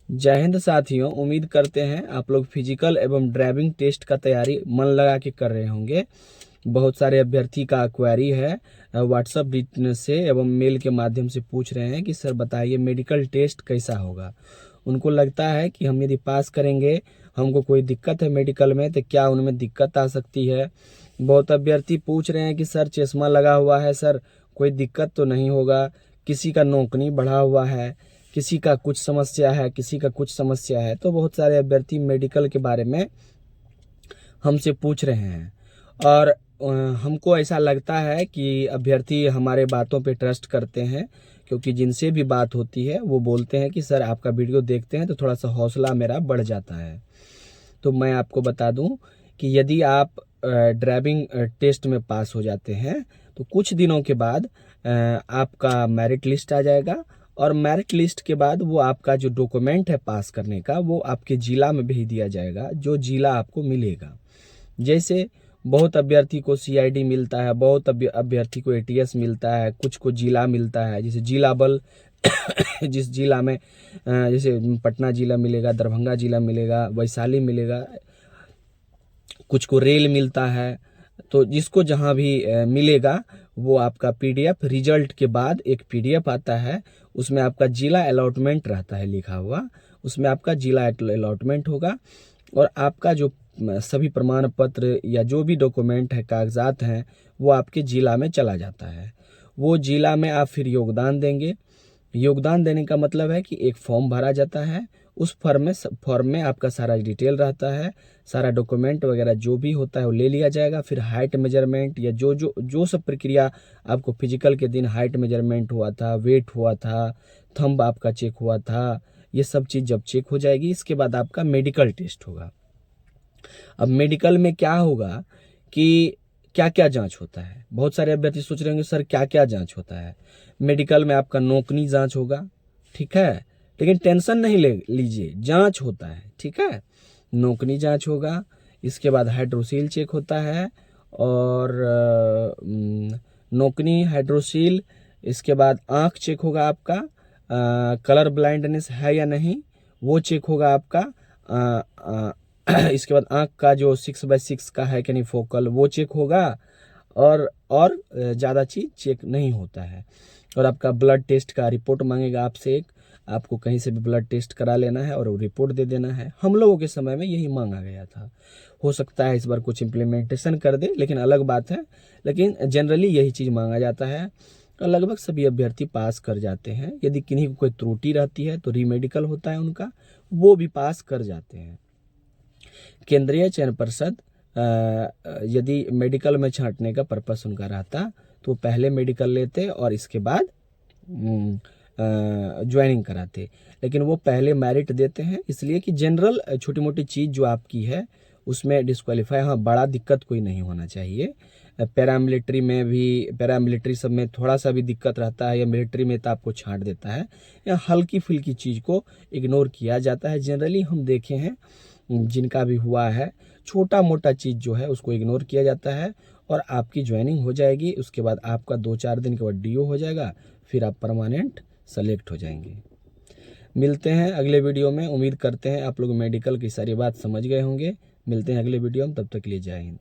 जय हिंद साथियों, उम्मीद करते हैं आप लोग फिजिकल एवं ड्राइविंग टेस्ट का तैयारी मन लगा के कर रहे होंगे। बहुत सारे अभ्यर्थी का क्वेरी है व्हाट्सएप से एवं मेल के माध्यम से पूछ रहे हैं कि सर बताइए मेडिकल टेस्ट कैसा होगा। उनको लगता है कि हम यदि पास करेंगे, हमको कोई दिक्कत है मेडिकल में तो क्या उनमें दिक्कत आ सकती है। बहुत अभ्यर्थी पूछ रहे हैं कि सर चश्मा लगा हुआ है, सर कोई दिक्कत तो नहीं होगा। किसी का नौकनी बढ़ा हुआ है, किसी का कुछ समस्या है, किसी का कुछ समस्या है। तो बहुत सारे अभ्यर्थी मेडिकल के बारे में हमसे पूछ रहे हैं और हमको ऐसा लगता है कि अभ्यर्थी हमारे बातों पे ट्रस्ट करते हैं, क्योंकि जिनसे भी बात होती है वो बोलते हैं कि सर आपका वीडियो देखते हैं तो थोड़ा सा हौसला मेरा बढ़ जाता है। तो मैं आपको बता दूं कि यदि आप ड्राइविंग टेस्ट में पास हो जाते हैं तो कुछ दिनों के बाद आपका मेरिट लिस्ट आ जाएगा और मेरिट लिस्ट के बाद वो आपका जो डॉक्यूमेंट है पास करने का वो आपके ज़िला में भेज दिया जाएगा, जो ज़िला आपको मिलेगा। जैसे बहुत अभ्यर्थी को सीआईडी मिलता है, बहुत अभ्यर्थी को एटीएस मिलता है, कुछ को जिला मिलता है, जैसे जिला बल जिस जिला में जैसे पटना जिला मिलेगा, दरभंगा जिला मिलेगा, वैशाली मिलेगा, कुछ को रेल मिलता है। तो जिसको जहाँ भी मिलेगा वो आपका पीडीएफ रिजल्ट के बाद एक पीडीएफ आता है, उसमें आपका जिला अलॉटमेंट रहता है लिखा हुआ, उसमें आपका जिला अलॉटमेंट होगा और आपका जो सभी प्रमाण पत्र या जो भी डॉक्यूमेंट है, कागजात हैं, वो आपके जिला में चला जाता है। वो जिला में आप फिर योगदान देंगे। योगदान देने का मतलब है कि एक फॉर्म भरा जाता है, उस फॉर्म में आपका सारा डिटेल रहता है, सारा डॉक्यूमेंट वगैरह जो भी होता है वो ले लिया जाएगा। फिर हाइट मेजरमेंट या जो जो जो सब प्रक्रिया आपको फिजिकल के दिन हाइट मेजरमेंट हुआ था, वेट हुआ था, थंब आपका चेक हुआ था, ये सब चीज़ जब चेक हो जाएगी इसके बाद आपका मेडिकल टेस्ट होगा। अब मेडिकल में क्या होगा कि क्या क्या जांच होता है। बहुत सारे अभ्यर्थी सोच रहे होंगे सर क्या क्या जांच होता है। मेडिकल में आपका नौकनी जांच होगा, ठीक है, लेकिन टेंशन नहीं लीजिए, जांच होता है, ठीक है। नौकनी जांच होगा, इसके बाद हाइड्रोसील चेक होता है और नौकनी हाइड्रोसील, इसके बाद आँख चेक होगा आपका, कलर ब्लाइंडनेस है या नहीं वो चेक होगा आपका। इसके बाद आँख का जो 6/6 का है कि नहीं फोकल वो चेक होगा और ज़्यादा चीज़ चेक नहीं होता है। और आपका ब्लड टेस्ट का रिपोर्ट मांगेगा आपसे, एक आपको कहीं से भी ब्लड टेस्ट करा लेना है और वो रिपोर्ट दे देना है। हम लोगों के समय में यही मांगा गया था, हो सकता है इस बार कुछ इम्प्लीमेंटेशन कर दे, लेकिन अलग बात है। लेकिन जनरली यही चीज़ मांगा जाता है और लगभग सभी अभ्यर्थी पास कर जाते हैं। यदि किन्हीं को कोई त्रुटि रहती है तो रीमेडिकल होता है उनका, वो भी पास कर जाते हैं। केंद्रीय चयन परिषद यदि मेडिकल में छांटने का पर्पस उनका रहता तो पहले मेडिकल लेते और इसके बाद ज्वाइनिंग कराते, लेकिन वो पहले मेरिट देते हैं, इसलिए कि जनरल छोटी मोटी चीज़ जो आपकी है उसमें डिस्क्वालीफाई, हाँ बड़ा दिक्कत कोई नहीं होना चाहिए। पैरामिलिट्री में भी, पैरामिलिट्री सब में थोड़ा सा भी दिक्कत रहता है या मिलिट्री में तो आपको छांट देता है, या हल्की फुल्की चीज़ को इग्नोर किया जाता है। जनरली हम देखे हैं जिनका भी हुआ है, छोटा मोटा चीज़ जो है उसको इग्नोर किया जाता है और आपकी ज्वाइनिंग हो जाएगी। उसके बाद आपका 2-4 दिन के बाद डीओ हो जाएगा, फिर आप परमानेंट सेलेक्ट हो जाएंगे। मिलते हैं अगले वीडियो में। उम्मीद करते हैं आप लोग मेडिकल की सारी बात समझ गए होंगे। मिलते हैं अगले वीडियो में, तब तक के लिए जय हिंद।